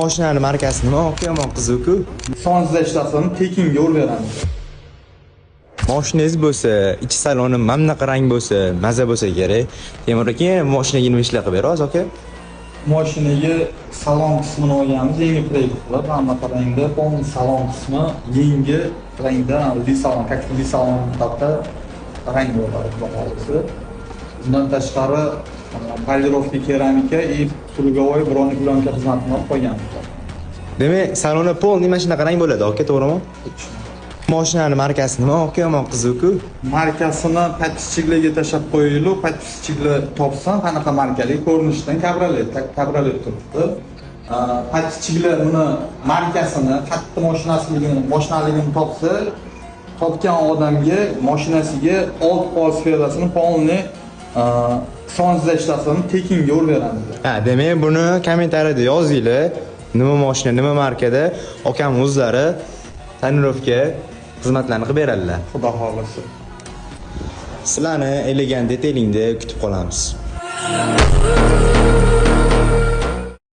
Mashinaning markasi nima? Yomon qiziq-ku. Sonsiz ishlasam tekinga yo'l beramiz. Mashinangiz bo'lsa, ichi saloni mamnaqa rang bo'lsa, maza bo'lsa kerak. Temur aka, mashinaga nima ishlar qilib berasiz, aka? Mashinaga salon qismini olganmiz, yangi proyekt qilib, hamma rangda, полный salon qismi yangi rangda, salon, как salon tapda rang bo'ladi bo'lmoqda. Bundan tashqari polirovka keramika и круговой broneplyonka xizmatini olib qo'yganmiz. Demak, saloni полный mashinaqa rang bo'ladi, aka, to'g'rimi? Mashinaning markasi nima? Yomon qiziq-ku. Markasini patishchilarga tashab qo'yaylik, patishchilar topsin, qanaqa markali ko'rinishdan kabriolet turibdi. Patishchilar buni markasini, qayerda mashinaligini topsa, topgan odamga mashinasiga old pol sferasini полный sonsiz ishlasini tekinga yo'l beramiz. Ha, demak, buni kommentariyada yozinglar. Nima mashina, nima markada, akam o'zlari tonirovka xizmatlarni qilib beradilar. Xudo xolasa. Sizlarni elegant detailing kutib qolamiz.